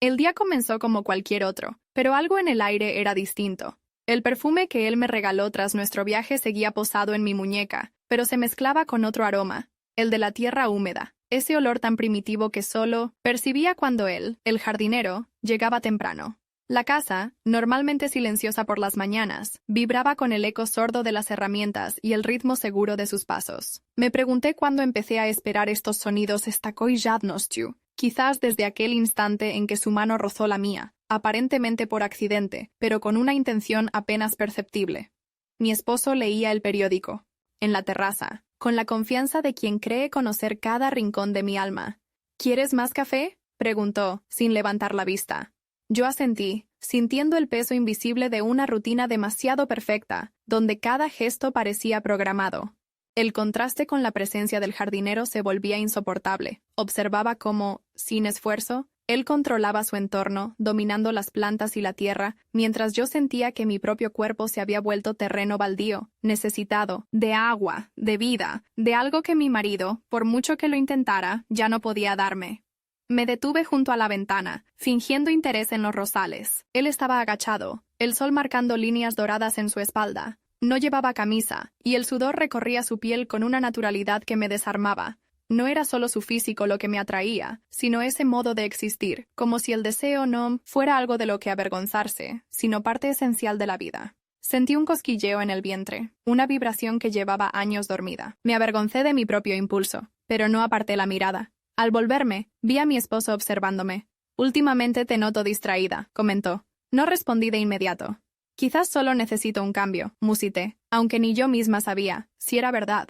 El día comenzó como cualquier otro, pero algo en el aire era distinto. El perfume que él me regaló tras nuestro viaje seguía posado en mi muñeca, pero se mezclaba con otro aroma, el de la tierra húmeda, ese olor tan primitivo que solo percibía cuando él, el jardinero, llegaba temprano. La casa, normalmente silenciosa por las mañanas, vibraba con el eco sordo de las herramientas y el ritmo seguro de sus pasos. Me pregunté cuándo empecé a esperar estos sonidos «Stakoi jadnościu», quizás desde aquel instante en que su mano rozó la mía, aparentemente por accidente, pero con una intención apenas perceptible. Mi esposo leía el periódico, en la terraza, con la confianza de quien cree conocer cada rincón de mi alma. «¿Quieres más café?», preguntó, sin levantar la vista. Yo asentí, sintiendo el peso invisible de una rutina demasiado perfecta, donde cada gesto parecía programado. El contraste con la presencia del jardinero se volvía insoportable. Observaba cómo, sin esfuerzo, él controlaba su entorno, dominando las plantas y la tierra, mientras yo sentía que mi propio cuerpo se había vuelto terreno baldío, necesitado, de agua, de vida, de algo que mi marido, por mucho que lo intentara, ya no podía darme. Me detuve junto a la ventana, fingiendo interés en los rosales. Él estaba agachado, el sol marcando líneas doradas en su espalda. No llevaba camisa, y el sudor recorría su piel con una naturalidad que me desarmaba. No era solo su físico lo que me atraía, sino ese modo de existir, como si el deseo no fuera algo de lo que avergonzarse, sino parte esencial de la vida. Sentí un cosquilleo en el vientre, una vibración que llevaba años dormida. Me avergoncé de mi propio impulso, pero no aparté la mirada. Al volverme, vi a mi esposo observándome. «Últimamente te noto distraída», comentó. No respondí de inmediato. «Quizás solo necesito un cambio», musité, aunque ni yo misma sabía si era verdad.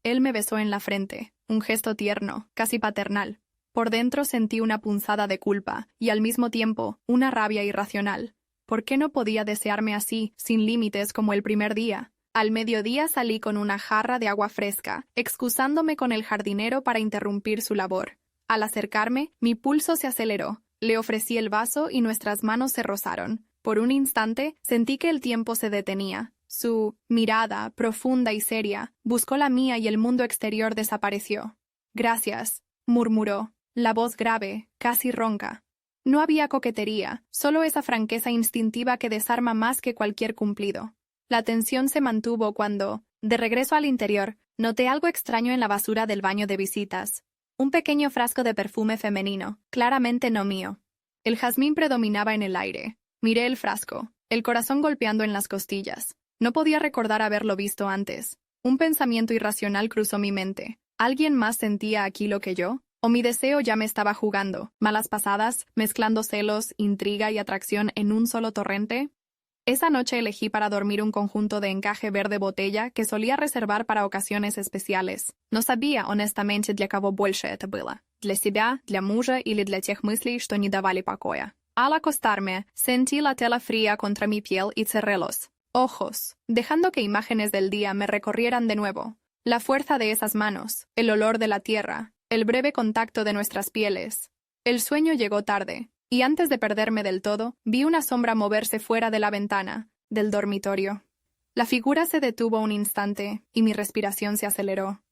Él me besó en la frente, un gesto tierno, casi paternal. Por dentro sentí una punzada de culpa y al mismo tiempo una rabia irracional. ¿Por qué no podía desearme así, sin límites como el primer día? Al mediodía salí con una jarra de agua fresca, excusándome con el jardinero para interrumpir su labor. Al acercarme, mi pulso se aceleró. Le ofrecí el vaso y nuestras manos se rozaron. Por un instante, sentí que el tiempo se detenía. Su mirada, profunda y seria, buscó la mía y el mundo exterior desapareció. «Gracias», murmuró, la voz grave, casi ronca. No había coquetería, solo esa franqueza instintiva que desarma más que cualquier cumplido. La tensión se mantuvo cuando, de regreso al interior, noté algo extraño en la basura del baño de visitas. Un pequeño frasco de perfume femenino, claramente no mío. El jazmín predominaba en el aire. Miré el frasco, el corazón golpeando en las costillas. No podía recordar haberlo visto antes. Un pensamiento irracional cruzó mi mente. ¿Alguien más sentía aquí lo que yo? ¿O mi deseo ya me estaba jugando, malas pasadas, mezclando celos, intriga y atracción en un solo torrente? Esa noche elegí para dormir un conjunto de encaje verde botella que solía reservar para ocasiones especiales. No sabía, honestamente, для кого больше это было. Для себя, для мужа или для тех мыслей, что не давали покоя. Al acostarme, sentí la tela fría contra mi piel y cerré los ojos, dejando que imágenes del día me recorrieran de nuevo. La fuerza de esas manos, el olor de la tierra, el breve contacto de nuestras pieles. El sueño llegó tarde. Y antes de perderme del todo, vi una sombra moverse fuera de la ventana, del dormitorio. La figura se detuvo un instante, y mi respiración se aceleró.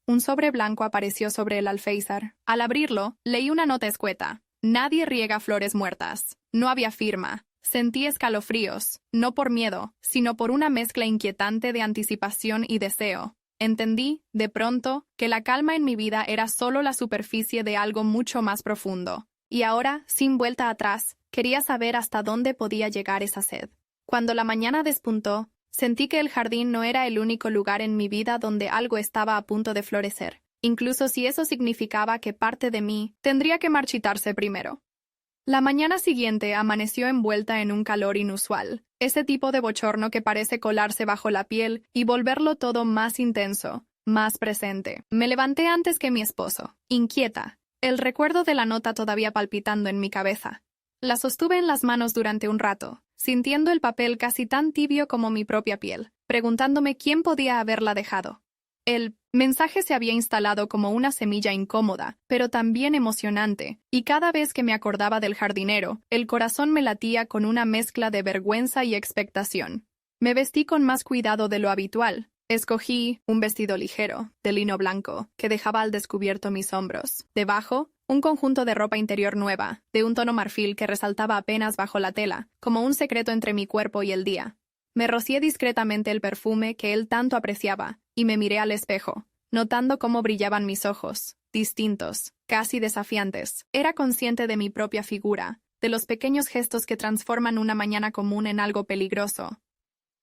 Un sobre blanco apareció sobre el alféizar. Al abrirlo, leí una nota escueta. «Nadie riega flores muertas». No había firma. Sentí escalofríos, no por miedo, sino por una mezcla inquietante de anticipación y deseo. Entendí, de pronto, que la calma en mi vida era solo la superficie de algo mucho más profundo. Y ahora, sin vuelta atrás, quería saber hasta dónde podía llegar esa sed. Cuando la mañana despuntó, sentí que el jardín no era el único lugar en mi vida donde algo estaba a punto de florecer, incluso si eso significaba que parte de mí tendría que marchitarse primero. La mañana siguiente amaneció envuelta en un calor inusual, ese tipo de bochorno que parece colarse bajo la piel y volverlo todo más intenso, más presente. Me levanté antes que mi esposo, inquieta, el recuerdo de la nota todavía palpitando en mi cabeza. La sostuve en las manos durante un rato, sintiendo el papel casi tan tibio como mi propia piel, preguntándome quién podía haberla dejado. El mensaje se había instalado como una semilla incómoda, pero también emocionante, y cada vez que me acordaba del jardinero, el corazón me latía con una mezcla de vergüenza y expectación. Me vestí con más cuidado de lo habitual. Escogí un vestido ligero, de lino blanco, que dejaba al descubierto mis hombros. Debajo, Un conjunto de ropa interior nueva, de un tono marfil que resaltaba apenas bajo la tela, como un secreto entre mi cuerpo y el día. Me rocié discretamente el perfume que él tanto apreciaba, y me miré al espejo, notando cómo brillaban mis ojos, distintos, casi desafiantes. Era consciente de mi propia figura, de los pequeños gestos que transforman una mañana común en algo peligroso.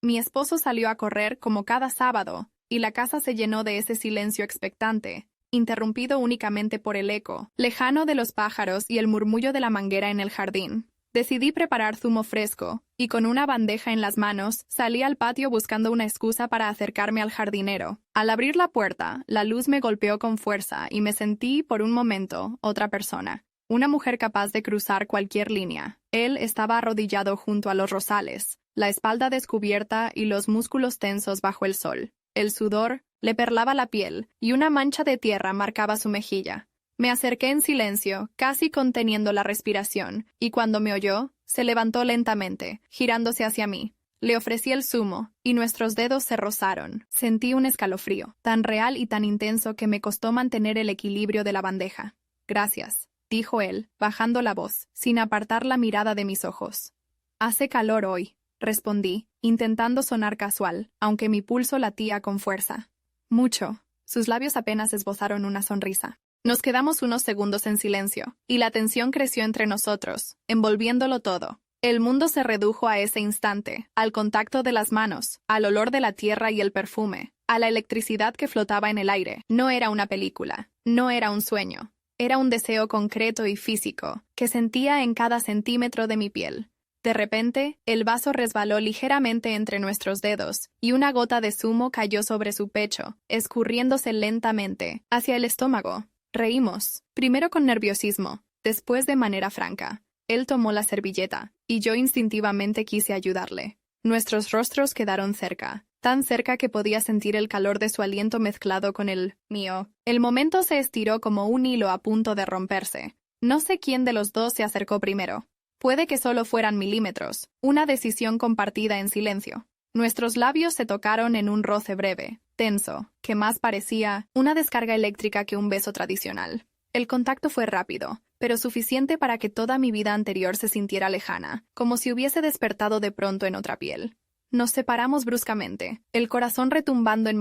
Mi esposo salió a correr como cada sábado, y la casa se llenó de ese silencio expectante, interrumpido únicamente por el eco, lejano de los pájaros y el murmullo de la manguera en el jardín. Decidí preparar zumo fresco, y con una bandeja en las manos, salí al patio buscando una excusa para acercarme al jardinero. Al abrir la puerta, la luz me golpeó con fuerza y me sentí, por un momento, otra persona. Una mujer capaz de cruzar cualquier línea. Él estaba arrodillado junto a los rosales, la espalda descubierta y los músculos tensos bajo el sol. El sudor le perlaba la piel y una mancha de tierra marcaba su mejilla. Me acerqué en silencio, casi conteniendo la respiración, y cuando me oyó, se levantó lentamente, girándose hacia mí. Le ofrecí el zumo, y nuestros dedos se rozaron. Sentí un escalofrío, tan real y tan intenso que me costó mantener el equilibrio de la bandeja. Gracias, dijo él, bajando la voz, sin apartar la mirada de mis ojos. Hace calor hoy, respondí, intentando sonar casual, aunque mi pulso latía con fuerza. Mucho. Sus labios apenas esbozaron una sonrisa. Nos quedamos unos segundos en silencio, y la tensión creció entre nosotros, envolviéndolo todo. El mundo se redujo a ese instante, al contacto de las manos, al olor de la tierra y el perfume, a la electricidad que flotaba en el aire. No era una película, no era un sueño. Era un deseo concreto y físico, que sentía en cada centímetro de mi piel. De repente, el vaso resbaló ligeramente entre nuestros dedos, y una gota de zumo cayó sobre su pecho, escurriéndose lentamente, hacia el estómago. Reímos, primero con nerviosismo, después de manera franca. Él tomó la servilleta, y yo instintivamente quise ayudarle. Nuestros rostros quedaron cerca, tan cerca que podía sentir el calor de su aliento mezclado con el mío. El momento se estiró como un hilo a punto de romperse. No sé quién de los dos se acercó primero. Puede que solo fueran milímetros, una decisión compartida en silencio. Nuestros labios se tocaron en un roce breve, tenso, que más parecía una descarga eléctrica que un beso tradicional. El contacto fue rápido, pero suficiente para que toda mi vida anterior se sintiera lejana, como si hubiese despertado de pronto en otra piel. Nos separamos bruscamente, el corazón retumbando en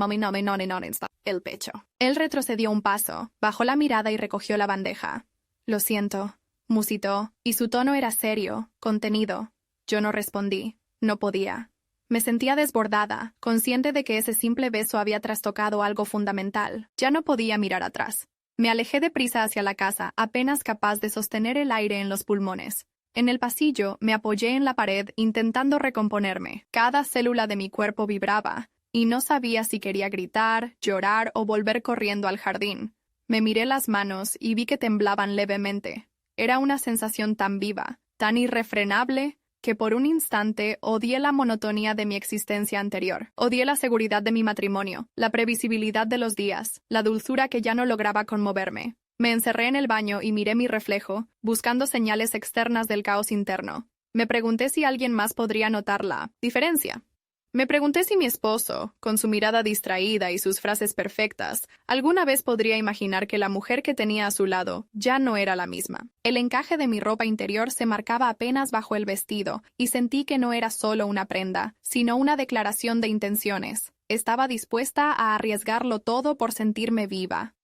el pecho. Él retrocedió un paso, bajó la mirada y recogió la bandeja. Lo siento, musitó, y su tono era serio, contenido. Yo no respondí. No podía. Me sentía desbordada, consciente de que ese simple beso había trastocado algo fundamental. Ya no podía mirar atrás. Me alejé deprisa hacia la casa, apenas capaz de sostener el aire en los pulmones. En el pasillo, me apoyé en la pared, intentando recomponerme. Cada célula de mi cuerpo vibraba, y no sabía si quería gritar, llorar o volver corriendo al jardín. Me miré las manos y vi que temblaban levemente. Era una sensación tan viva, tan irrefrenable, que por un instante odié la monotonía de mi existencia anterior. Odié la seguridad de mi matrimonio, la previsibilidad de los días, la dulzura que ya no lograba conmoverme. Me encerré en el baño y miré mi reflejo, buscando señales externas del caos interno. Me pregunté si alguien más podría notar la diferencia. Me pregunté si mi esposo, con su mirada distraída y sus frases perfectas, alguna vez podría imaginar que la mujer que tenía a su lado ya no era la misma. El encaje de mi ropa interior se marcaba apenas bajo el vestido, y sentí que no era solo una prenda, sino una declaración de intenciones. Estaba dispuesta a arriesgarlo todo por sentirme viva.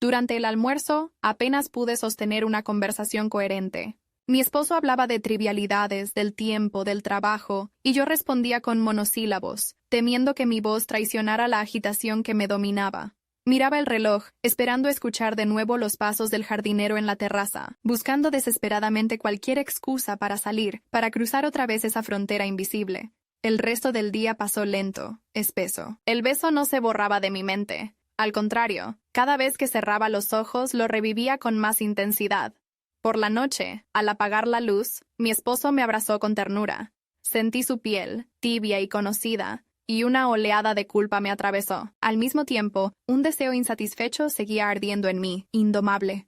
Durante el almuerzo, apenas pude sostener una conversación coherente. Mi esposo hablaba de trivialidades, del tiempo, del trabajo, y yo respondía con monosílabos, temiendo que mi voz traicionara la agitación que me dominaba. Miraba el reloj, esperando escuchar de nuevo los pasos del jardinero en la terraza, buscando desesperadamente cualquier excusa para salir, para cruzar otra vez esa frontera invisible. El resto del día pasó lento, espeso. El beso no se borraba de mi mente. Al contrario, cada vez que cerraba los ojos lo revivía con más intensidad. Por la noche, al apagar la luz, mi esposo me abrazó con ternura. Sentí su piel, tibia y conocida, y una oleada de culpa me atravesó. Al mismo tiempo, un deseo insatisfecho seguía ardiendo en mí, indomable.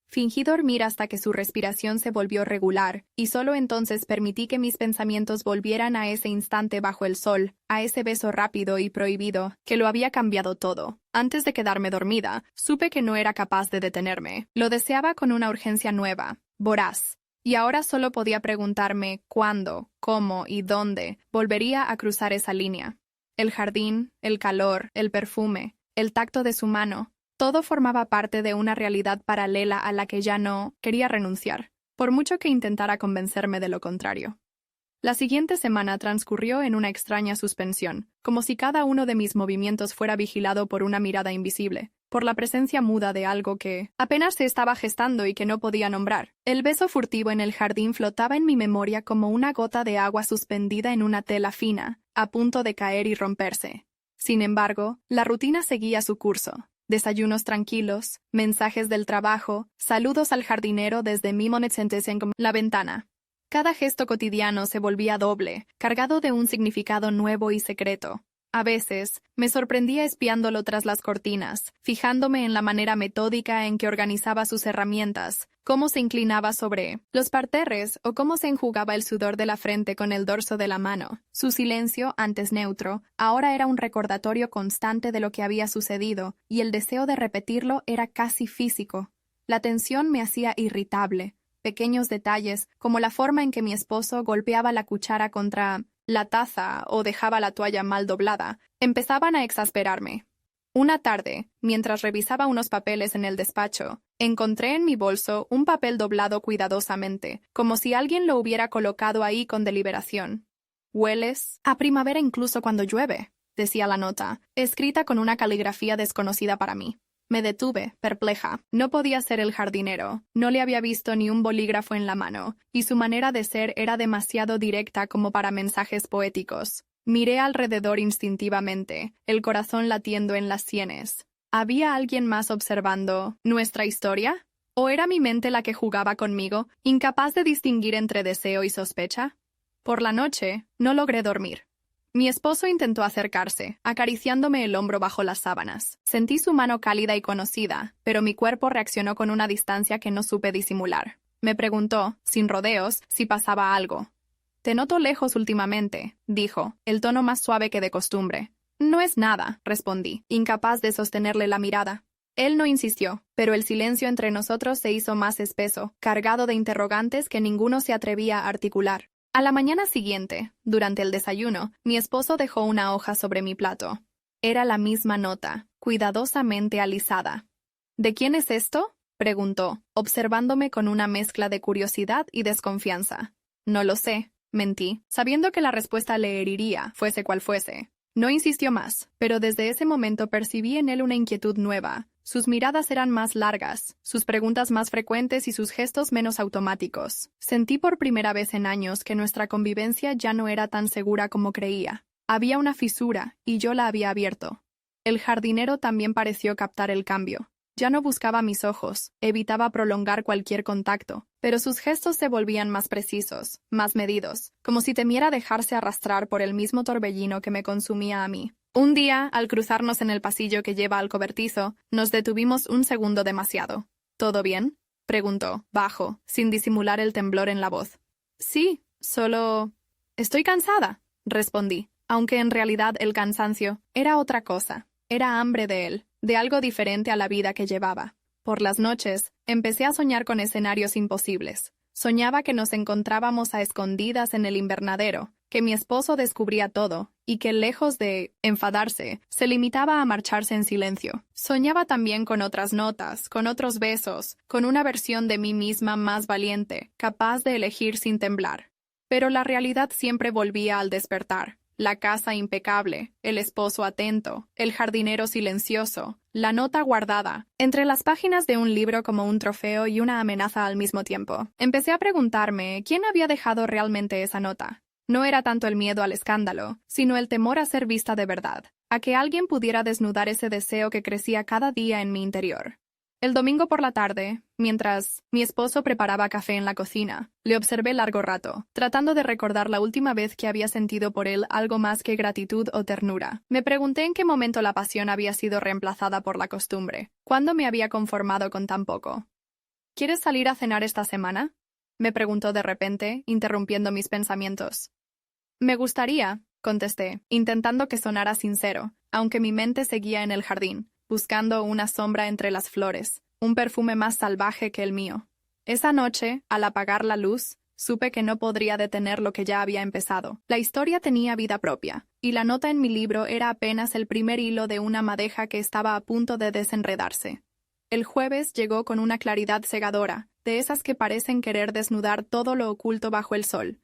Fingí dormir hasta que su respiración se volvió regular, y solo entonces permití que mis pensamientos volvieran a ese instante bajo el sol, a ese beso rápido y prohibido, que lo había cambiado todo. Antes de quedarme dormida, supe que no era capaz de detenerme. Lo deseaba con una urgencia nueva, voraz. Y ahora solo podía preguntarme cuándo, cómo y dónde volvería a cruzar esa línea. El jardín, el calor, el perfume, el tacto de su mano, todo formaba parte de una realidad paralela a la que ya no quería renunciar, por mucho que intentara convencerme de lo contrario. La siguiente semana transcurrió en una extraña suspensión, como si cada uno de mis movimientos fuera vigilado por una mirada invisible, por la presencia muda de algo que apenas se estaba gestando y que no podía nombrar. El beso furtivo en el jardín flotaba en mi memoria como una gota de agua suspendida en una tela fina, a punto de caer y romperse. Sin embargo, la rutina seguía su curso. Desayunos tranquilos, mensajes del trabajo, saludos al jardinero desde mi monetsentencia en la ventana. Cada gesto cotidiano se volvía doble, cargado de un significado nuevo y secreto. A veces, me sorprendía espiándolo tras las cortinas, fijándome en la manera metódica en que organizaba sus herramientas, cómo se inclinaba sobre los parterres o cómo se enjugaba el sudor de la frente con el dorso de la mano. Su silencio, antes neutro, ahora era un recordatorio constante de lo que había sucedido, y el deseo de repetirlo era casi físico. La tensión me hacía irritable. Pequeños detalles, como la forma en que mi esposo golpeaba la cuchara contra la taza o dejaba la toalla mal doblada, empezaban a exasperarme. Una tarde, mientras revisaba unos papeles en el despacho, encontré en mi bolso un papel doblado cuidadosamente, como si alguien lo hubiera colocado ahí con deliberación. «Hueles a primavera incluso cuando llueve», decía la nota, escrita con una caligrafía desconocida para mí. Me detuve, perpleja. No podía ser el jardinero. No le había visto ni un bolígrafo en la mano, y su manera de ser era demasiado directa como para mensajes poéticos. Miré alrededor instintivamente, el corazón latiendo en las sienes. ¿Había alguien más observando nuestra historia? ¿O era mi mente la que jugaba conmigo, incapaz de distinguir entre deseo y sospecha? Por la noche, no logré dormir. Mi esposo intentó acercarse, acariciándome el hombro bajo las sábanas. Sentí su mano cálida y conocida, pero mi cuerpo reaccionó con una distancia que no supe disimular. Me preguntó, sin rodeos, si pasaba algo. «Te noto lejos últimamente», dijo, el tono más suave que de costumbre. «No es nada», respondí, incapaz de sostenerle la mirada. Él no insistió, pero el silencio entre nosotros se hizo más espeso, cargado de interrogantes que ninguno se atrevía a articular. A la mañana siguiente, durante el desayuno, mi esposo dejó una hoja sobre mi plato. Era la misma nota, cuidadosamente alisada. «¿De quién es esto?», preguntó, observándome con una mezcla de curiosidad y desconfianza. «No lo sé», mentí, sabiendo que la respuesta le heriría, fuese cual fuese. No insistió más, pero desde ese momento percibí en él una inquietud nueva. Sus miradas eran más largas, sus preguntas más frecuentes y sus gestos menos automáticos. Sentí por primera vez en años que nuestra convivencia ya no era tan segura como creía. Había una fisura, y yo la había abierto. El jardinero también pareció captar el cambio. Ya no buscaba mis ojos, evitaba prolongar cualquier contacto, pero sus gestos se volvían más precisos, más medidos, como si temiera dejarse arrastrar por el mismo torbellino que me consumía a mí. Un día, al cruzarnos en el pasillo que lleva al cobertizo, nos detuvimos un segundo demasiado. «¿Todo bien?», preguntó, bajo, sin disimular el temblor en la voz. «Sí, solo... estoy cansada», respondí, aunque en realidad el cansancio era otra cosa. Era hambre de él, de algo diferente a la vida que llevaba. Por las noches, empecé a soñar con escenarios imposibles. Soñaba que nos encontrábamos a escondidas en el invernadero, que mi esposo descubría todo, y que, lejos de enfadarse, se limitaba a marcharse en silencio. Soñaba también con otras notas, con otros besos, con una versión de mí misma más valiente, capaz de elegir sin temblar. Pero la realidad siempre volvía al despertar. La casa impecable, el esposo atento, el jardinero silencioso, la nota guardada, entre las páginas de un libro como un trofeo y una amenaza al mismo tiempo. Empecé a preguntarme quién había dejado realmente esa nota. No era tanto el miedo al escándalo, sino el temor a ser vista de verdad, a que alguien pudiera desnudar ese deseo que crecía cada día en mi interior. El domingo por la tarde, mientras mi esposo preparaba café en la cocina, le observé largo rato, tratando de recordar la última vez que había sentido por él algo más que gratitud o ternura. Me pregunté en qué momento la pasión había sido reemplazada por la costumbre, cuándo me había conformado con tan poco. ¿Quieres salir a cenar esta semana? Me preguntó de repente, interrumpiendo mis pensamientos. Me gustaría, contesté, intentando que sonara sincero, aunque mi mente seguía en el jardín, buscando una sombra entre las flores, un perfume más salvaje que el mío. Esa noche, al apagar la luz, supe que no podría detener lo que ya había empezado. La historia tenía vida propia, y la nota en mi libro era apenas el primer hilo de una madeja que estaba a punto de desenredarse. El jueves llegó con una claridad cegadora, de esas que parecen querer desnudar todo lo oculto bajo el sol.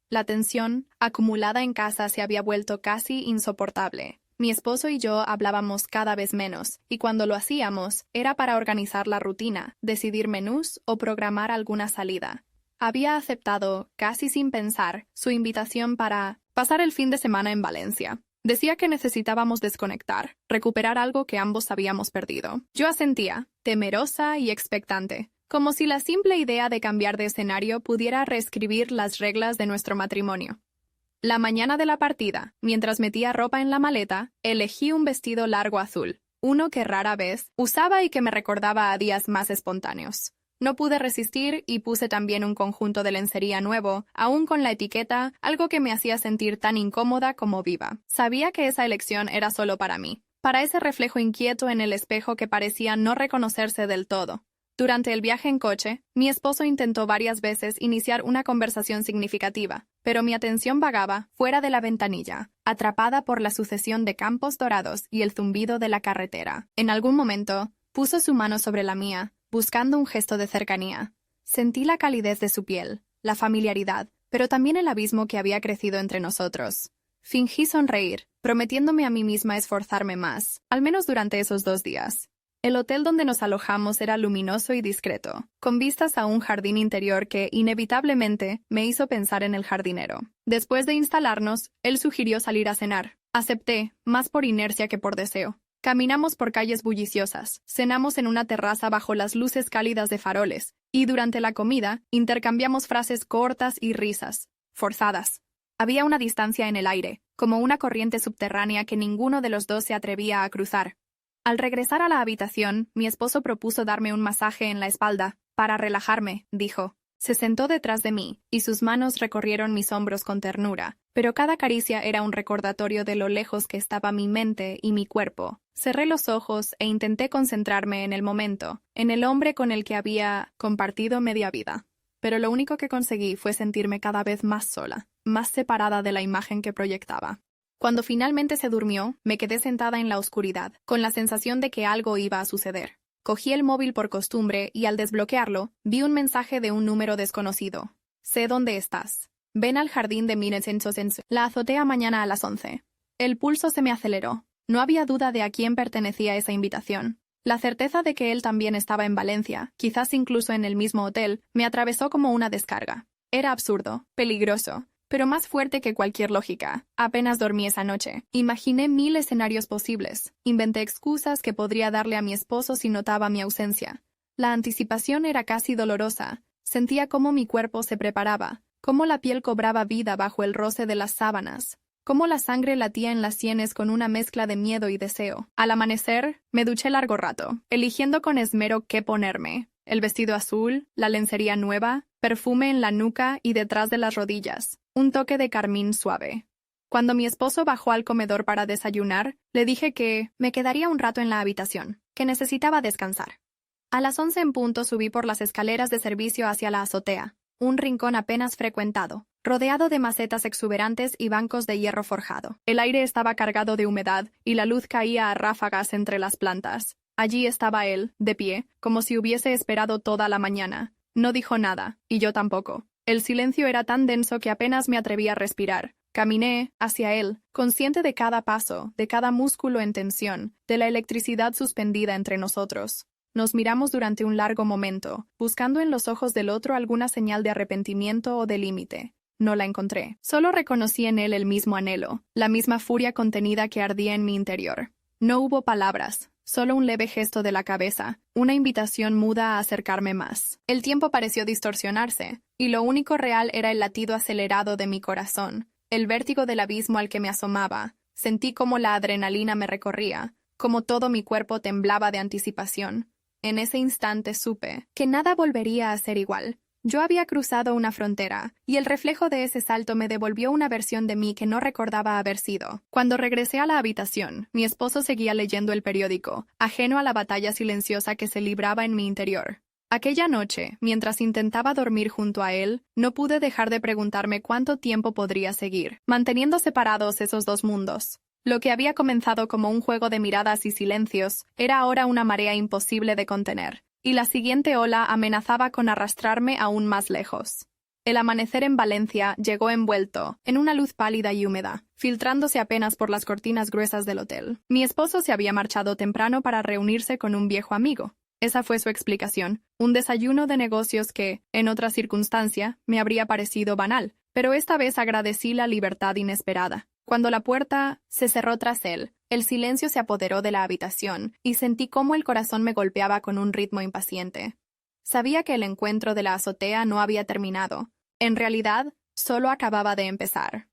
La tensión, acumulada en casa, se había vuelto casi insoportable. Mi esposo y yo hablábamos cada vez menos, y cuando lo hacíamos, era para organizar la rutina, decidir menús o programar alguna salida. Había aceptado, casi sin pensar, su invitación para pasar el fin de semana en Valencia. Decía que necesitábamos desconectar, recuperar algo que ambos habíamos perdido. Yo asentía, temerosa y expectante, como si la simple idea de cambiar de escenario pudiera reescribir las reglas de nuestro matrimonio. La mañana de la partida, mientras metía ropa en la maleta, elegí un vestido largo azul, uno que rara vez usaba y que me recordaba a días más espontáneos. No pude resistir y puse también un conjunto de lencería nuevo, aún con la etiqueta, algo que me hacía sentir tan incómoda como viva. Sabía que esa elección era solo para mí, para ese reflejo inquieto en el espejo que parecía no reconocerse del todo. Durante el viaje en coche, mi esposo intentó varias veces iniciar una conversación significativa, pero mi atención vagaba fuera de la ventanilla, atrapada por la sucesión de campos dorados y el zumbido de la carretera. En algún momento, puso su mano sobre la mía, buscando un gesto de cercanía. Sentí la calidez de su piel, la familiaridad, pero también el abismo que había crecido entre nosotros. Fingí sonreír, prometiéndome a mí misma esforzarme más, al menos durante esos 2 días. El hotel donde nos alojamos era luminoso y discreto, con vistas a un jardín interior que, inevitablemente, me hizo pensar en el jardinero. Después de instalarnos, él sugirió salir a cenar. Acepté, más por inercia que por deseo. Caminamos por calles bulliciosas, cenamos en una terraza bajo las luces cálidas de faroles, y durante la comida intercambiamos frases cortas y risas, forzadas. Había una distancia en el aire, como una corriente subterránea que ninguno de los dos se atrevía a cruzar. Al regresar a la habitación, mi esposo propuso darme un masaje en la espalda. Para relajarme, dijo. Se sentó detrás de mí, y sus manos recorrieron mis hombros con ternura, pero cada caricia era un recordatorio de lo lejos que estaba mi mente y mi cuerpo. Cerré los ojos e intenté concentrarme en el momento, en el hombre con el que había compartido media vida. Pero lo único que conseguí fue sentirme cada vez más sola, más separada de la imagen que proyectaba. Cuando finalmente se durmió, me quedé sentada en la oscuridad, con la sensación de que algo iba a suceder. Cogí el móvil por costumbre y al desbloquearlo, vi un mensaje de un número desconocido. Sé dónde estás. Ven al jardín de Minesensos. La azotea mañana a las 11. El pulso se me aceleró. No había duda de a quién pertenecía esa invitación. La certeza de que él también estaba en Valencia, quizás incluso en el mismo hotel, me atravesó como una descarga. Era absurdo, peligroso, pero más fuerte que cualquier lógica. Apenas dormí esa noche. Imaginé 1000 escenarios posibles. Inventé excusas que podría darle a mi esposo si notaba mi ausencia. La anticipación era casi dolorosa. Sentía cómo mi cuerpo se preparaba, cómo la piel cobraba vida bajo el roce de las sábanas, cómo la sangre latía en las sienes con una mezcla de miedo y deseo. Al amanecer, me duché largo rato, eligiendo con esmero qué ponerme. El vestido azul, la lencería nueva, perfume en la nuca y detrás de las rodillas. Un toque de carmín suave. Cuando mi esposo bajó al comedor para desayunar, le dije que me quedaría un rato en la habitación, que necesitaba descansar. A las 11 en punto subí por las escaleras de servicio hacia la azotea, un rincón apenas frecuentado, rodeado de macetas exuberantes y bancos de hierro forjado. El aire estaba cargado de humedad y la luz caía a ráfagas entre las plantas. Allí estaba él, de pie, como si hubiese esperado toda la mañana. No dijo nada, y yo tampoco. El silencio era tan denso que apenas me atreví a respirar. Caminé hacia él, consciente de cada paso, de cada músculo en tensión, de la electricidad suspendida entre nosotros. Nos miramos durante un largo momento, buscando en los ojos del otro alguna señal de arrepentimiento o de límite. No la encontré. Solo reconocí en él el mismo anhelo, la misma furia contenida que ardía en mi interior. No hubo palabras. Solo un leve gesto de la cabeza, una invitación muda a acercarme más. El tiempo pareció distorsionarse, y lo único real era el latido acelerado de mi corazón, el vértigo del abismo al que me asomaba. Sentí cómo la adrenalina me recorría, cómo todo mi cuerpo temblaba de anticipación. En ese instante supe que nada volvería a ser igual. Yo había cruzado una frontera, y el reflejo de ese salto me devolvió una versión de mí que no recordaba haber sido. Cuando regresé a la habitación, mi esposo seguía leyendo el periódico, ajeno a la batalla silenciosa que se libraba en mi interior. Aquella noche, mientras intentaba dormir junto a él, no pude dejar de preguntarme cuánto tiempo podría seguir, manteniendo separados esos dos mundos. Lo que había comenzado como un juego de miradas y silencios, era ahora una marea imposible de contener, y la siguiente ola amenazaba con arrastrarme aún más lejos. El amanecer en Valencia llegó envuelto en una luz pálida y húmeda, filtrándose apenas por las cortinas gruesas del hotel. Mi esposo se había marchado temprano para reunirse con un viejo amigo. Esa fue su explicación, un desayuno de negocios que, en otra circunstancia, me habría parecido banal, pero esta vez agradecí la libertad inesperada. Cuando la puerta se cerró tras él, el silencio se apoderó de la habitación y sentí cómo el corazón me golpeaba con un ritmo impaciente. Sabía que el encuentro de la azotea no había terminado. En realidad, solo acababa de empezar.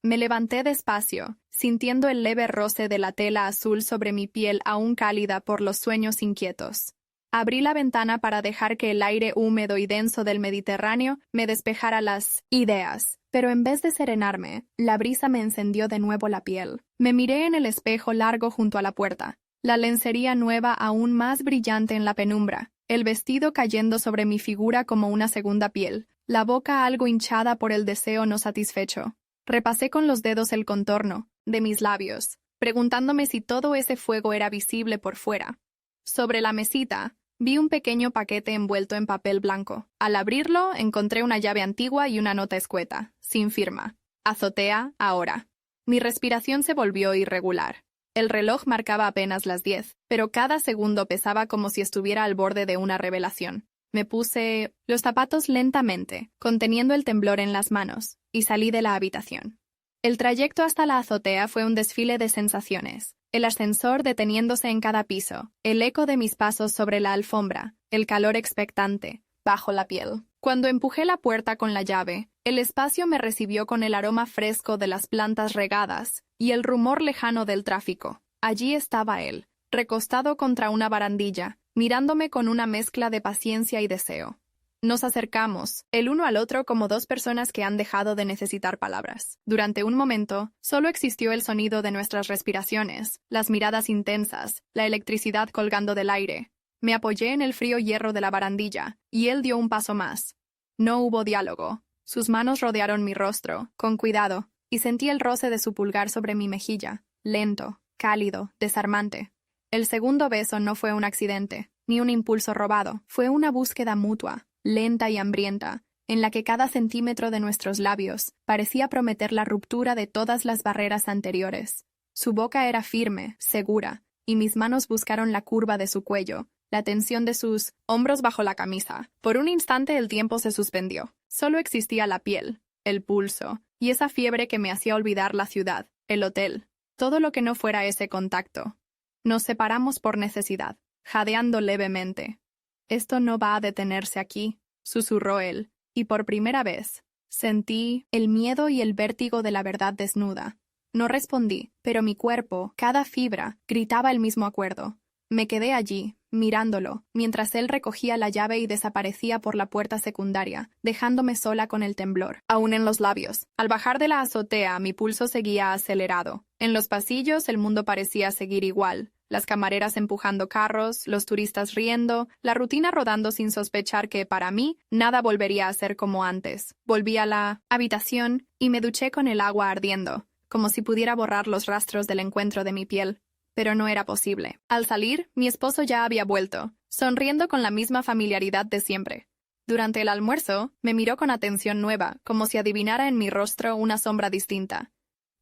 Me levanté despacio, sintiendo el leve roce de la tela azul sobre mi piel aún cálida por los sueños inquietos. Abrí la ventana para dejar que el aire húmedo y denso del Mediterráneo me despejara las ideas, pero en vez de serenarme, la brisa me encendió de nuevo la piel. Me miré en el espejo largo junto a la puerta, la lencería nueva aún más brillante en la penumbra, el vestido cayendo sobre mi figura como una segunda piel, la boca algo hinchada por el deseo no satisfecho. Repasé con los dedos el contorno de mis labios, preguntándome si todo ese fuego era visible por fuera. Sobre la mesita, vi un pequeño paquete envuelto en papel blanco. Al abrirlo, encontré una llave antigua y una nota escueta, sin firma. Azotea, ahora. Mi respiración se volvió irregular. El reloj marcaba apenas las 10, pero cada segundo pesaba como si estuviera al borde de una revelación. Me puse los zapatos lentamente, conteniendo el temblor en las manos, y salí de la habitación. El trayecto hasta la azotea fue un desfile de sensaciones. El ascensor deteniéndose en cada piso, el eco de mis pasos sobre la alfombra, el calor expectante, bajo la piel. Cuando empujé la puerta con la llave, el espacio me recibió con el aroma fresco de las plantas regadas y el rumor lejano del tráfico. Allí estaba él, recostado contra una barandilla, mirándome con una mezcla de paciencia y deseo. Nos acercamos, el uno al otro como dos personas que han dejado de necesitar palabras. Durante un momento, solo existió el sonido de nuestras respiraciones, las miradas intensas, la electricidad colgando del aire. Me apoyé en el frío hierro de la barandilla, y él dio un paso más. No hubo diálogo. Sus manos rodearon mi rostro, con cuidado, y sentí el roce de su pulgar sobre mi mejilla, lento, cálido, desarmante. El segundo beso no fue un accidente, ni un impulso robado, fue una búsqueda mutua, lenta y hambrienta, en la que cada centímetro de nuestros labios parecía prometer la ruptura de todas las barreras anteriores. Su boca era firme, segura, y mis manos buscaron la curva de su cuello, la tensión de sus hombros bajo la camisa. Por un instante el tiempo se suspendió. Solo existía la piel, el pulso, y esa fiebre que me hacía olvidar la ciudad, el hotel, todo lo que no fuera ese contacto. Nos separamos por necesidad, jadeando levemente. «Esto no va a detenerse aquí», susurró él, y por primera vez sentí el miedo y el vértigo de la verdad desnuda. No respondí, pero mi cuerpo, cada fibra, gritaba el mismo acuerdo. Me quedé allí, mirándolo, mientras él recogía la llave y desaparecía por la puerta secundaria, dejándome sola con el temblor, aún en los labios. Al bajar de la azotea, mi pulso seguía acelerado. En los pasillos el mundo parecía seguir igual. Las camareras empujando carros, los turistas riendo, la rutina rodando sin sospechar que, para mí, nada volvería a ser como antes. Volví a la habitación y me duché con el agua ardiendo, como si pudiera borrar los rastros del encuentro de mi piel. Pero no era posible. Al salir, mi esposo ya había vuelto, sonriendo con la misma familiaridad de siempre. Durante el almuerzo, me miró con atención nueva, como si adivinara en mi rostro una sombra distinta.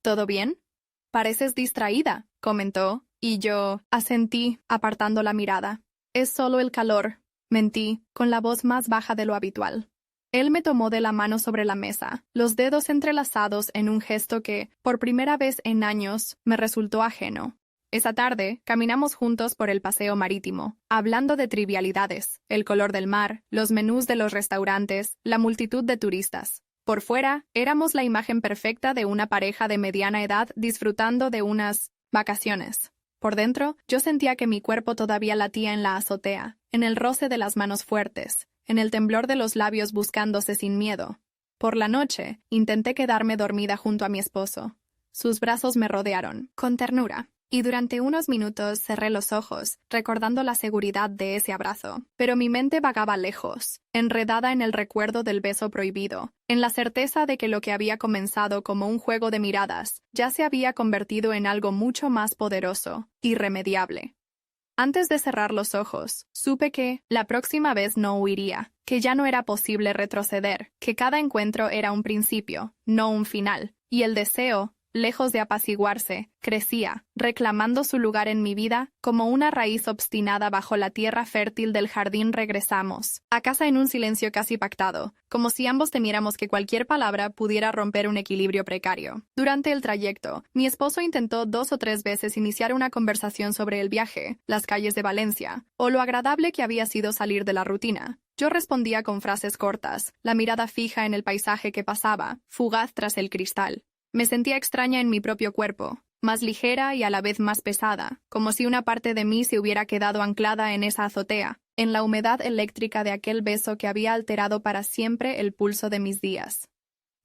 «¿Todo bien? Pareces distraída», comentó, y yo asentí, apartando la mirada. «Es solo el calor», mentí, con la voz más baja de lo habitual. Él me tomó de la mano sobre la mesa, los dedos entrelazados en un gesto que, por primera vez en años, me resultó ajeno. Esa tarde, caminamos juntos por el paseo marítimo, hablando de trivialidades, el color del mar, los menús de los restaurantes, la multitud de turistas. Por fuera, éramos la imagen perfecta de una pareja de mediana edad disfrutando de unas vacaciones. Por dentro, yo sentía que mi cuerpo todavía latía en la azotea, en el roce de las manos fuertes, en el temblor de los labios buscándose sin miedo. Por la noche, intenté quedarme dormida junto a mi esposo. Sus brazos me rodearon, con ternura, y durante unos minutos cerré los ojos, recordando la seguridad de ese abrazo. Pero mi mente vagaba lejos, enredada en el recuerdo del beso prohibido, en la certeza de que lo que había comenzado como un juego de miradas ya se había convertido en algo mucho más poderoso, irremediable. Antes de cerrar los ojos, supe que, la próxima vez no huiría, que ya no era posible retroceder, que cada encuentro era un principio, no un final, y el deseo, lejos de apaciguarse, crecía, reclamando su lugar en mi vida como una raíz obstinada bajo la tierra fértil del jardín. Regresamos a casa en un silencio casi pactado, como si ambos temiéramos que cualquier palabra pudiera romper un equilibrio precario. Durante el trayecto, mi esposo intentó 2 o 3 veces iniciar una conversación sobre el viaje, las calles de Valencia, o lo agradable que había sido salir de la rutina. Yo respondía con frases cortas, la mirada fija en el paisaje que pasaba, fugaz tras el cristal. Me sentía extraña en mi propio cuerpo, más ligera y a la vez más pesada, como si una parte de mí se hubiera quedado anclada en esa azotea, en la humedad eléctrica de aquel beso que había alterado para siempre el pulso de mis días.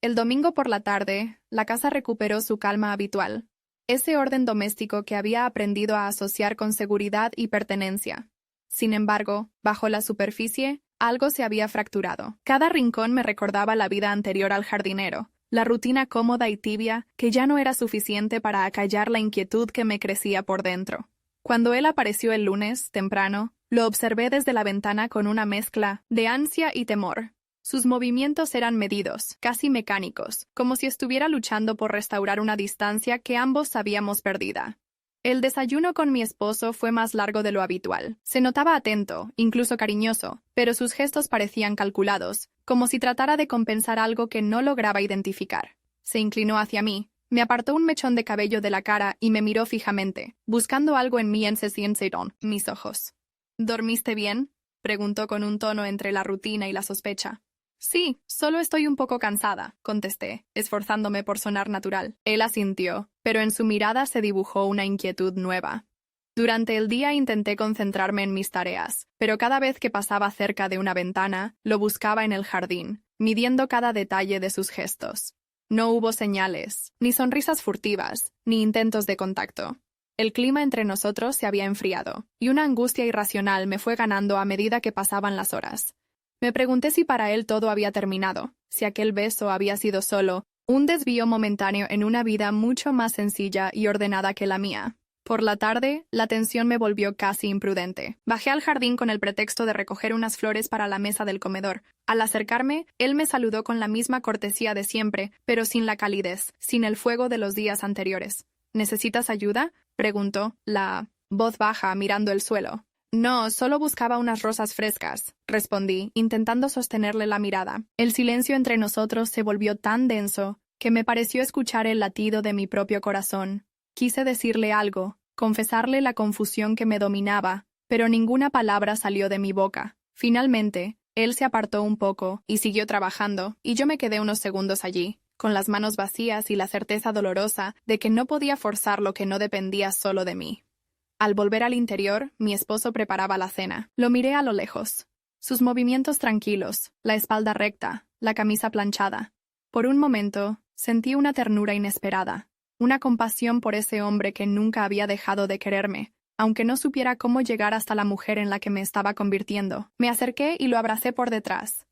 El domingo por la tarde, la casa recuperó su calma habitual, ese orden doméstico que había aprendido a asociar con seguridad y pertenencia. Sin embargo, bajo la superficie, algo se había fracturado. Cada rincón me recordaba la vida anterior al jardinero, la rutina cómoda y tibia que ya no era suficiente para acallar la inquietud que me crecía por dentro. Cuando él apareció el lunes, temprano, lo observé desde la ventana con una mezcla de ansia y temor. Sus movimientos eran medidos, casi mecánicos, como si estuviera luchando por restaurar una distancia que ambos sabíamos perdida. El desayuno con mi esposo fue más largo de lo habitual. Se notaba atento, incluso cariñoso, pero sus gestos parecían calculados, como si tratara de compensar algo que no lograba identificar. Se inclinó hacia mí, me apartó un mechón de cabello de la cara y me miró fijamente, buscando algo en mí en mis ojos. ¿Dormiste bien?, preguntó con un tono entre la rutina y la sospecha. Sí, solo estoy un poco cansada, contesté, esforzándome por sonar natural. Él asintió, pero en su mirada se dibujó una inquietud nueva. Durante el día intenté concentrarme en mis tareas, pero cada vez que pasaba cerca de una ventana, lo buscaba en el jardín, midiendo cada detalle de sus gestos. No hubo señales, ni sonrisas furtivas, ni intentos de contacto. El clima entre nosotros se había enfriado, y una angustia irracional me fue ganando a medida que pasaban las horas. Me pregunté si para él todo había terminado, si aquel beso había sido solo un desvío momentáneo en una vida mucho más sencilla y ordenada que la mía. Por la tarde, la tensión me volvió casi imprudente. Bajé al jardín con el pretexto de recoger unas flores para la mesa del comedor. Al acercarme, él me saludó con la misma cortesía de siempre, pero sin la calidez, sin el fuego de los días anteriores. ¿Necesitas ayuda?, preguntó, la voz baja mirando el suelo. No, solo buscaba unas rosas frescas, respondí, intentando sostenerle la mirada. El silencio entre nosotros se volvió tan denso que me pareció escuchar el latido de mi propio corazón. Quise decirle algo, confesarle la confusión que me dominaba, pero ninguna palabra salió de mi boca. Finalmente, él se apartó un poco y siguió trabajando, y yo me quedé unos segundos allí, con las manos vacías y la certeza dolorosa de que no podía forzar lo que no dependía solo de mí. Al volver al interior, mi esposo preparaba la cena. Lo miré a lo lejos. Sus movimientos tranquilos, la espalda recta, la camisa planchada. Por un momento, sentí una ternura inesperada, una compasión por ese hombre que nunca había dejado de quererme, aunque no supiera cómo llegar hasta la mujer en la que me estaba convirtiendo. Me acerqué y lo abracé por detrás.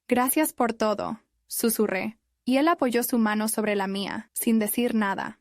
«Gracias por todo», susurré, y él apoyó su mano sobre la mía, sin decir nada.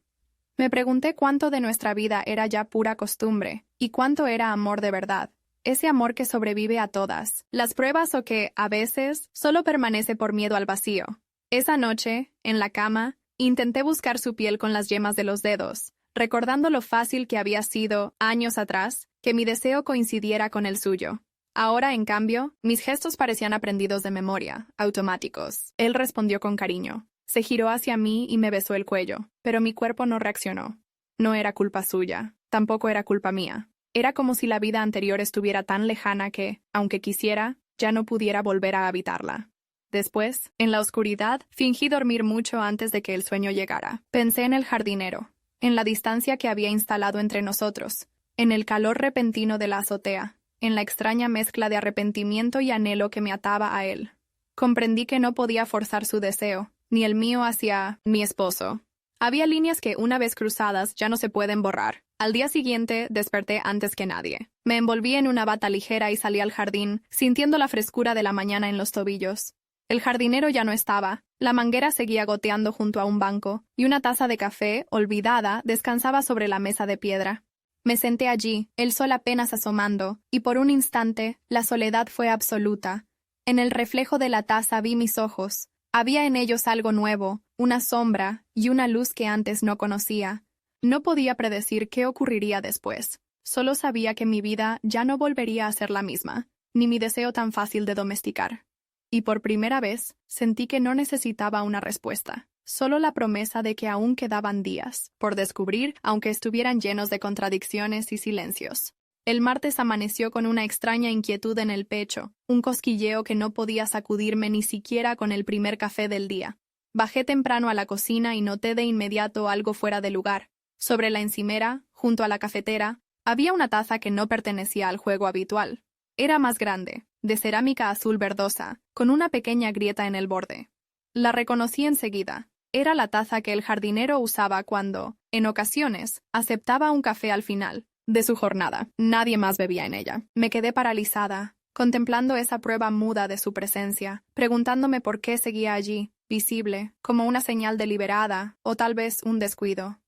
Me pregunté cuánto de nuestra vida era ya pura costumbre, y cuánto era amor de verdad. Ese amor que sobrevive a todas las pruebas o que, a veces, solo permanece por miedo al vacío. Esa noche, en la cama, intenté buscar su piel con las yemas de los dedos, recordando lo fácil que había sido, años atrás, que mi deseo coincidiera con el suyo. Ahora, en cambio, mis gestos parecían aprendidos de memoria, automáticos. Él respondió con cariño. Se giró hacia mí y me besó el cuello, pero mi cuerpo no reaccionó. No era culpa suya, tampoco era culpa mía. Era como si la vida anterior estuviera tan lejana que, aunque quisiera, ya no pudiera volver a habitarla. Después, en la oscuridad, fingí dormir mucho antes de que el sueño llegara. Pensé en el jardinero, en la distancia que había instalado entre nosotros, en el calor repentino de la azotea, en la extraña mezcla de arrepentimiento y anhelo que me ataba a él. Comprendí que no podía forzar su deseo, ni el mío hacia mi esposo. Había líneas que, una vez cruzadas, ya no se pueden borrar. Al día siguiente, desperté antes que nadie. Me envolví en una bata ligera y salí al jardín, sintiendo la frescura de la mañana en los tobillos. El jardinero ya no estaba. La manguera seguía goteando junto a un banco, y una taza de café, olvidada, descansaba sobre la mesa de piedra. Me senté allí, el sol apenas asomando, y por un instante, la soledad fue absoluta. En el reflejo de la taza vi mis ojos. Había en ellos algo nuevo, una sombra y una luz que antes no conocía. No podía predecir qué ocurriría después. Solo sabía que mi vida ya no volvería a ser la misma, ni mi deseo tan fácil de domesticar. Y por primera vez, sentí que no necesitaba una respuesta, solo la promesa de que aún quedaban días, por descubrir, aunque estuvieran llenos de contradicciones y silencios. El martes amaneció con una extraña inquietud en el pecho, un cosquilleo que no podía sacudirme ni siquiera con el primer café del día. Bajé temprano a la cocina y noté de inmediato algo fuera de lugar. Sobre la encimera, junto a la cafetera, había una taza que no pertenecía al juego habitual. Era más grande, de cerámica azul verdosa, con una pequeña grieta en el borde. La reconocí enseguida. Era la taza que el jardinero usaba cuando, en ocasiones, aceptaba un café al final de su jornada. Nadie más bebía en ella. Me quedé paralizada, contemplando esa prueba muda de su presencia, preguntándome por qué seguía allí, visible, como una señal deliberada, o tal vez un descuido.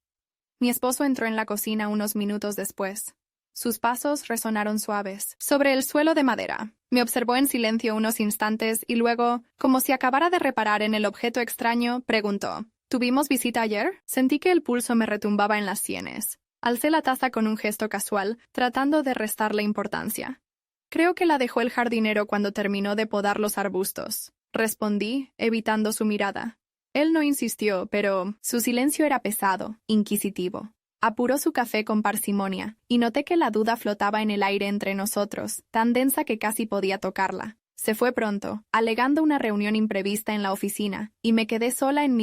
Mi esposo entró en la cocina unos minutos después. Sus pasos resonaron suaves, sobre el suelo de madera. Me observó en silencio unos instantes y luego, como si acabara de reparar en el objeto extraño, preguntó: ¿Tuvimos visita ayer? Sentí que el pulso me retumbaba en las sienes. Alcé la taza con un gesto casual, tratando de restarle importancia. Creo que la dejó el jardinero cuando terminó de podar los arbustos. Respondí, evitando su mirada. Él no insistió, pero su silencio era pesado, inquisitivo. Apuró su café con parsimonia, y noté que la duda flotaba en el aire entre nosotros, tan densa que casi podía tocarla. Se fue pronto, alegando una reunión imprevista en la oficina, y me quedé sola en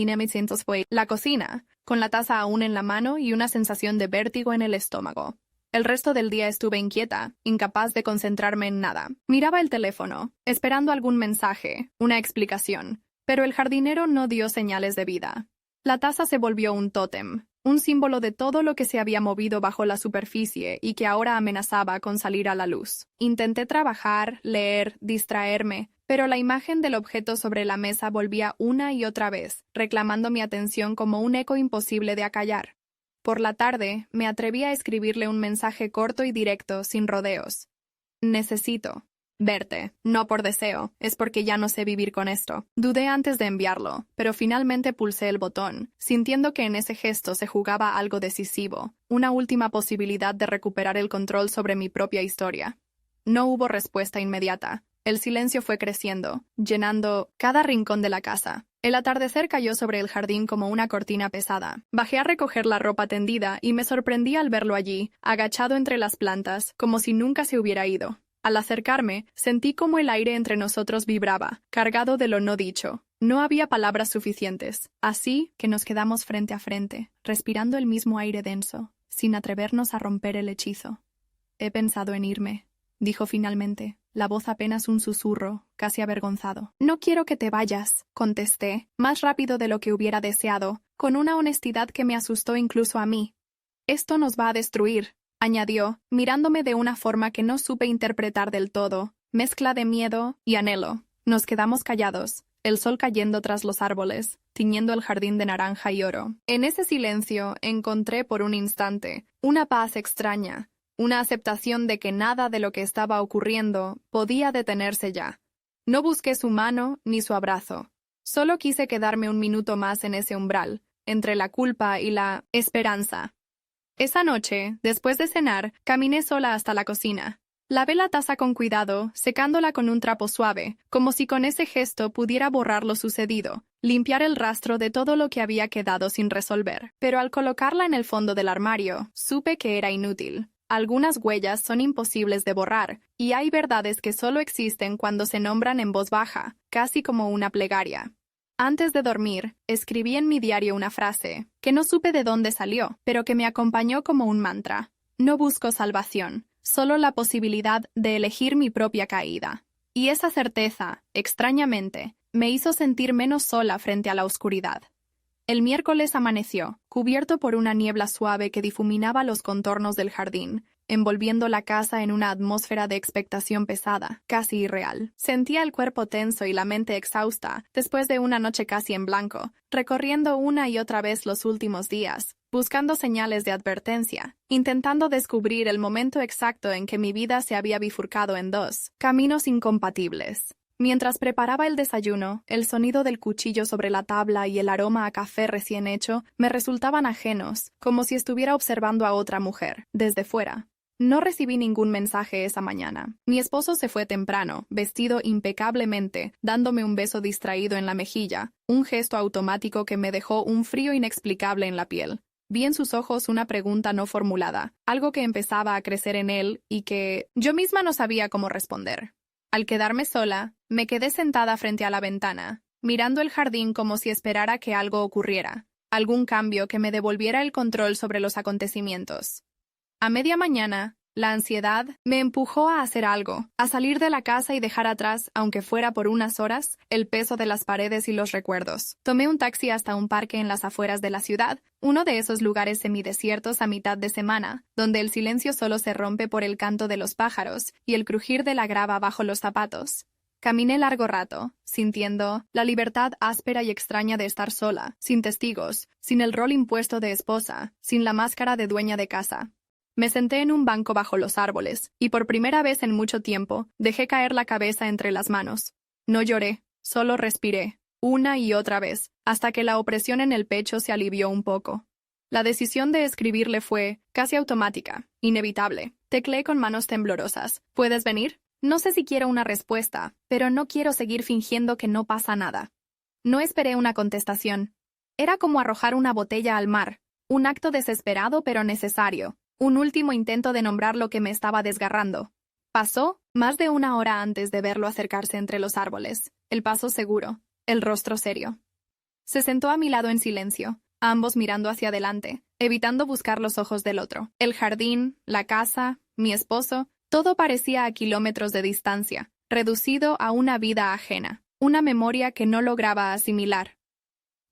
la cocina, con la taza aún en la mano y una sensación de vértigo en el estómago. El resto del día estuve inquieta, incapaz de concentrarme en nada. Miraba el teléfono, esperando algún mensaje, una explicación, pero el jardinero no dio señales de vida. La taza se volvió un tótem, un símbolo de todo lo que se había movido bajo la superficie y que ahora amenazaba con salir a la luz. Intenté trabajar, leer, distraerme, pero la imagen del objeto sobre la mesa volvía una y otra vez, reclamando mi atención como un eco imposible de acallar. Por la tarde, me atreví a escribirle un mensaje corto y directo, sin rodeos. Necesito verte, no por deseo, es porque ya no sé vivir con esto. Dudé antes de enviarlo, pero finalmente pulsé el botón, sintiendo que en ese gesto se jugaba algo decisivo, una última posibilidad de recuperar el control sobre mi propia historia. No hubo respuesta inmediata. El silencio fue creciendo, llenando cada rincón de la casa. El atardecer cayó sobre el jardín como una cortina pesada. Bajé a recoger la ropa tendida y me sorprendí al verlo allí, agachado entre las plantas, como si nunca se hubiera ido. Al acercarme, sentí como el aire entre nosotros vibraba, cargado de lo no dicho. No había palabras suficientes, así que nos quedamos frente a frente, respirando el mismo aire denso, sin atrevernos a romper el hechizo. He pensado en irme, dijo finalmente, la voz apenas un susurro, casi avergonzado. No quiero que te vayas, contesté, más rápido de lo que hubiera deseado, con una honestidad que me asustó incluso a mí. Esto nos va a destruir, añadió, mirándome de una forma que no supe interpretar del todo, mezcla de miedo y anhelo. Nos quedamos callados, el sol cayendo tras los árboles, tiñendo el jardín de naranja y oro. En ese silencio encontré por un instante una paz extraña, una aceptación de que nada de lo que estaba ocurriendo podía detenerse ya. No busqué su mano ni su abrazo. Solo quise quedarme un minuto más en ese umbral, entre la culpa y la esperanza. Esa noche, después de cenar, caminé sola hasta la cocina. Lavé la taza con cuidado, secándola con un trapo suave, como si con ese gesto pudiera borrar lo sucedido, limpiar el rastro de todo lo que había quedado sin resolver. Pero al colocarla en el fondo del armario, supe que era inútil. Algunas huellas son imposibles de borrar, y hay verdades que solo existen cuando se nombran en voz baja, casi como una plegaria. Antes de dormir, escribí en mi diario una frase, que no supe de dónde salió, pero que me acompañó como un mantra. No busco salvación, solo la posibilidad de elegir mi propia caída. Y esa certeza, extrañamente, me hizo sentir menos sola frente a la oscuridad. El miércoles amaneció, cubierto por una niebla suave que difuminaba los contornos del jardín, envolviendo la casa en una atmósfera de expectación pesada, casi irreal. Sentía el cuerpo tenso y la mente exhausta, después de una noche casi en blanco, recorriendo una y otra vez los últimos días, buscando señales de advertencia, intentando descubrir el momento exacto en que mi vida se había bifurcado en dos caminos incompatibles. Mientras preparaba el desayuno, el sonido del cuchillo sobre la tabla y el aroma a café recién hecho me resultaban ajenos, como si estuviera observando a otra mujer, desde fuera. No recibí ningún mensaje esa mañana. Mi esposo se fue temprano, vestido impecablemente, dándome un beso distraído en la mejilla, un gesto automático que me dejó un frío inexplicable en la piel. Vi en sus ojos una pregunta no formulada, algo que empezaba a crecer en él y que yo misma no sabía cómo responder. Al quedarme sola, me quedé sentada frente a la ventana, mirando el jardín como si esperara que algo ocurriera, algún cambio que me devolviera el control sobre los acontecimientos. A media mañana, la ansiedad me empujó a hacer algo, a salir de la casa y dejar atrás, aunque fuera por unas horas, el peso de las paredes y los recuerdos. Tomé un taxi hasta un parque en las afueras de la ciudad, uno de esos lugares semidesiertos a mitad de semana, donde el silencio solo se rompe por el canto de los pájaros y el crujir de la grava bajo los zapatos. Caminé largo rato, sintiendo la libertad áspera y extraña de estar sola, sin testigos, sin el rol impuesto de esposa, sin la máscara de dueña de casa. Me senté en un banco bajo los árboles, y por primera vez en mucho tiempo, dejé caer la cabeza entre las manos. No lloré, solo respiré, una y otra vez, hasta que la opresión en el pecho se alivió un poco. La decisión de escribirle fue casi automática, inevitable. Tecleé con manos temblorosas. ¿Puedes venir? No sé si quiero una respuesta, pero no quiero seguir fingiendo que no pasa nada. No esperé una contestación. Era como arrojar una botella al mar, un acto desesperado pero necesario. Un último intento de nombrar lo que me estaba desgarrando. Pasó más de una hora antes de verlo acercarse entre los árboles, el paso seguro, el rostro serio. Se sentó a mi lado en silencio, ambos mirando hacia adelante, evitando buscar los ojos del otro. El jardín, la casa, mi esposo, todo parecía a kilómetros de distancia, reducido a una vida ajena, una memoria que no lograba asimilar.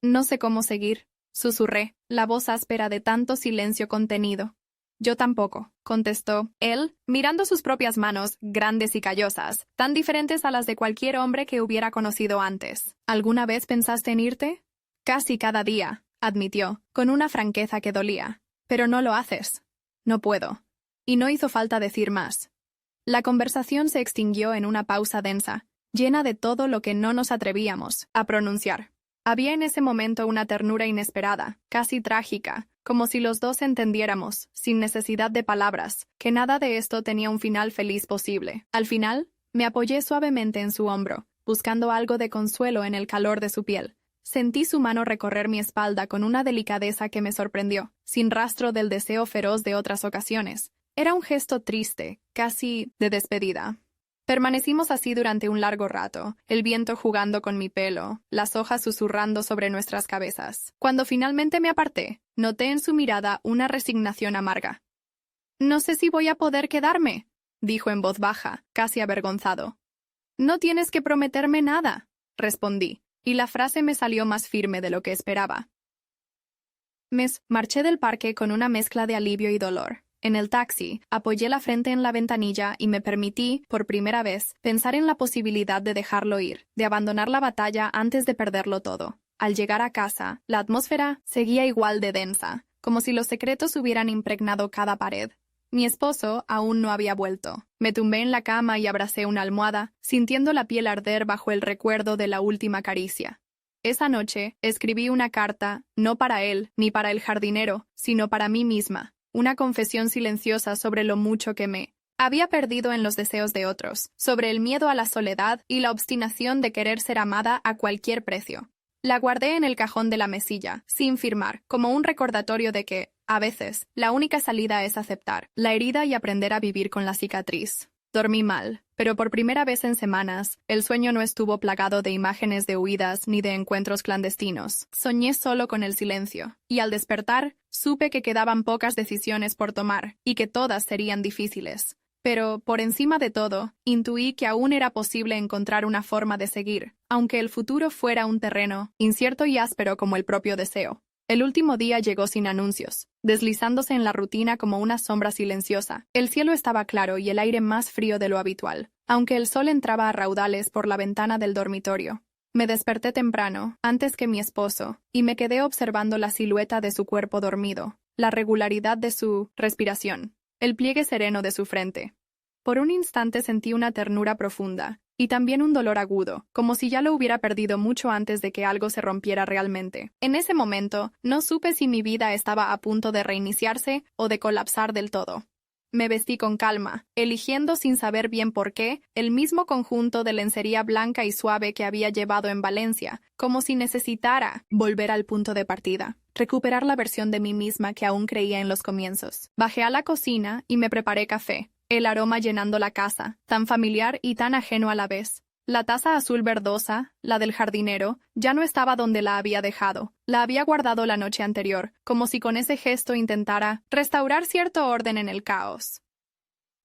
No sé cómo seguir, susurré, la voz áspera de tanto silencio contenido. Yo tampoco, contestó él, mirando sus propias manos, grandes y callosas, tan diferentes a las de cualquier hombre que hubiera conocido antes. ¿Alguna vez pensaste en irte? Casi cada día, admitió, con una franqueza que dolía. Pero no lo haces. No puedo. Y no hizo falta decir más. La conversación se extinguió en una pausa densa, llena de todo lo que no nos atrevíamos a pronunciar. Había en ese momento una ternura inesperada, casi trágica, como si los dos entendiéramos, sin necesidad de palabras, que nada de esto tenía un final feliz posible. Al final, me apoyé suavemente en su hombro, buscando algo de consuelo en el calor de su piel. Sentí su mano recorrer mi espalda con una delicadeza que me sorprendió, sin rastro del deseo feroz de otras ocasiones. Era un gesto triste, casi de despedida. Permanecimos así durante un largo rato, el viento jugando con mi pelo, las hojas susurrando sobre nuestras cabezas. Cuando finalmente me aparté, noté en su mirada una resignación amarga. «No sé si voy a poder quedarme», dijo en voz baja, casi avergonzado. «No tienes que prometerme nada», respondí, y la frase me salió más firme de lo que esperaba. Marché del parque con una mezcla de alivio y dolor. En el taxi, apoyé la frente en la ventanilla y me permití, por primera vez, pensar en la posibilidad de dejarlo ir, de abandonar la batalla antes de perderlo todo. Al llegar a casa, la atmósfera seguía igual de densa, como si los secretos hubieran impregnado cada pared. Mi esposo aún no había vuelto. Me tumbé en la cama y abracé una almohada, sintiendo la piel arder bajo el recuerdo de la última caricia. Esa noche, escribí una carta, no para él, ni para el jardinero, sino para mí misma. Una confesión silenciosa sobre lo mucho que me había perdido en los deseos de otros, sobre el miedo a la soledad y la obstinación de querer ser amada a cualquier precio. La guardé en el cajón de la mesilla, sin firmar, como un recordatorio de que, a veces, la única salida es aceptar la herida y aprender a vivir con la cicatriz. Dormí mal, pero por primera vez en semanas, el sueño no estuvo plagado de imágenes de huidas ni de encuentros clandestinos. Soñé solo con el silencio, y al despertar, supe que quedaban pocas decisiones por tomar, y que todas serían difíciles. Pero, por encima de todo, intuí que aún era posible encontrar una forma de seguir, aunque el futuro fuera un terreno incierto y áspero como el propio deseo. El último día llegó sin anuncios, deslizándose en la rutina como una sombra silenciosa. El cielo estaba claro y el aire más frío de lo habitual, aunque el sol entraba a raudales por la ventana del dormitorio. Me desperté temprano, antes que mi esposo, y me quedé observando la silueta de su cuerpo dormido, la regularidad de su respiración, el pliegue sereno de su frente. Por un instante sentí una ternura profunda, y también un dolor agudo, como si ya lo hubiera perdido mucho antes de que algo se rompiera realmente. En ese momento, no supe si mi vida estaba a punto de reiniciarse o de colapsar del todo. Me vestí con calma, eligiendo sin saber bien por qué el mismo conjunto de lencería blanca y suave que había llevado en Valencia, como si necesitara volver al punto de partida, recuperar la versión de mí misma que aún creía en los comienzos. Bajé a la cocina y me preparé café, el aroma llenando la casa, tan familiar y tan ajeno a la vez. La taza azul verdosa, la del jardinero, ya no estaba donde la había dejado. La había guardado la noche anterior, como si con ese gesto intentara restaurar cierto orden en el caos.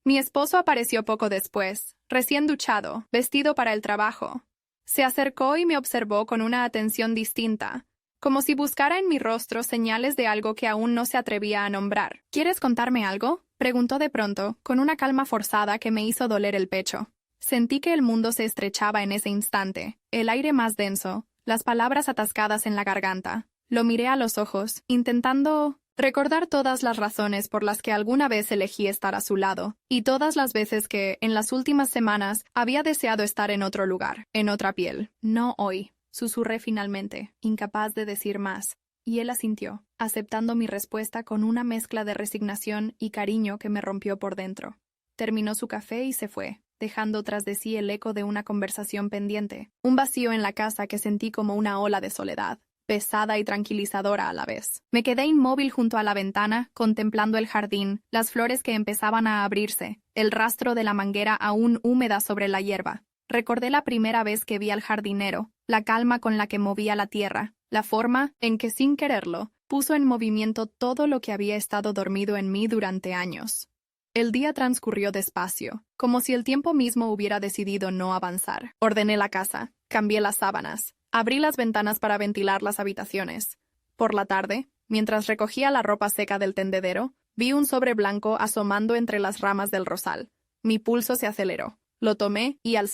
Mi esposo apareció poco después, recién duchado, vestido para el trabajo. Se acercó y me observó con una atención distinta, como si buscara en mi rostro señales de algo que aún no se atrevía a nombrar. ¿Quieres contarme algo?, preguntó de pronto, con una calma forzada que me hizo doler el pecho. Sentí que el mundo se estrechaba en ese instante, el aire más denso, las palabras atascadas en la garganta. Lo miré a los ojos, intentando recordar todas las razones por las que alguna vez elegí estar a su lado, y todas las veces que, en las últimas semanas, había deseado estar en otro lugar, en otra piel. No hoy, susurré finalmente, incapaz de decir más, y él asintió, aceptando mi respuesta con una mezcla de resignación y cariño que me rompió por dentro. Terminó su café y se fue, dejando tras de sí el eco de una conversación pendiente, un vacío en la casa que sentí como una ola de soledad, pesada y tranquilizadora a la vez. Me quedé inmóvil junto a la ventana, contemplando el jardín, las flores que empezaban a abrirse, el rastro de la manguera aún húmeda sobre la hierba. Recordé la primera vez que vi al jardinero, la calma con la que movía la tierra, la forma en que, sin quererlo, puso en movimiento todo lo que había estado dormido en mí durante años. El día transcurrió despacio, como si el tiempo mismo hubiera decidido no avanzar. Ordené la casa, cambié las sábanas, abrí las ventanas para ventilar las habitaciones. Por la tarde, mientras recogía la ropa seca del tendedero, vi un sobre blanco asomando entre las ramas del rosal. Mi pulso se aceleró. Lo tomé y al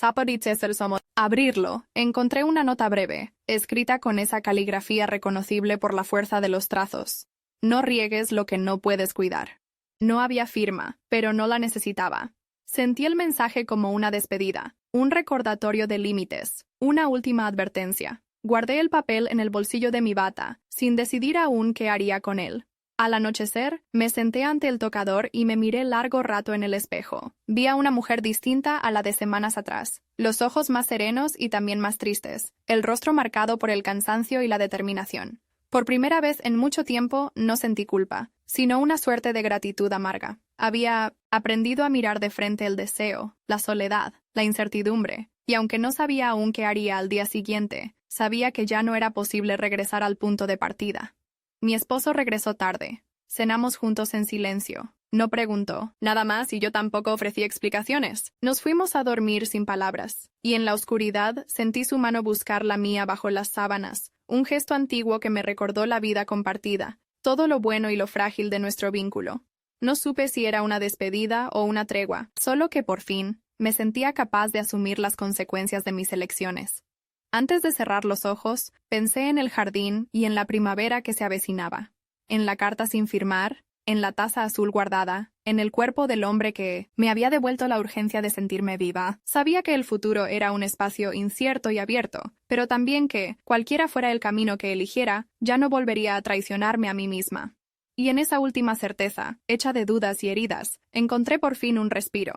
abrirlo, encontré una nota breve, escrita con esa caligrafía reconocible por la fuerza de los trazos. No riegues lo que no puedes cuidar. No había firma, pero no la necesitaba. Sentí el mensaje como una despedida, un recordatorio de límites, una última advertencia. Guardé el papel en el bolsillo de mi bata, sin decidir aún qué haría con él. Al anochecer, me senté ante el tocador y me miré largo rato en el espejo. Vi a una mujer distinta a la de semanas atrás, los ojos más serenos y también más tristes, el rostro marcado por el cansancio y la determinación. Por primera vez en mucho tiempo no sentí culpa, sino una suerte de gratitud amarga. Había aprendido a mirar de frente el deseo, la soledad, la incertidumbre, y aunque no sabía aún qué haría al día siguiente, sabía que ya no era posible regresar al punto de partida. Mi esposo regresó tarde. Cenamos juntos en silencio. No preguntó nada más y yo tampoco ofrecí explicaciones. Nos fuimos a dormir sin palabras, y en la oscuridad sentí su mano buscar la mía bajo las sábanas, un gesto antiguo que me recordó la vida compartida, todo lo bueno y lo frágil de nuestro vínculo. No supe si era una despedida o una tregua, solo que por fin me sentía capaz de asumir las consecuencias de mis elecciones. Antes de cerrar los ojos, pensé en el jardín y en la primavera que se avecinaba, en la carta sin firmar, en la taza azul guardada, en el cuerpo del hombre que me había devuelto la urgencia de sentirme viva. Sabía que el futuro era un espacio incierto y abierto, pero también que, cualquiera fuera el camino que eligiera, ya no volvería a traicionarme a mí misma. Y en esa última certeza, hecha de dudas y heridas, encontré por fin un respiro.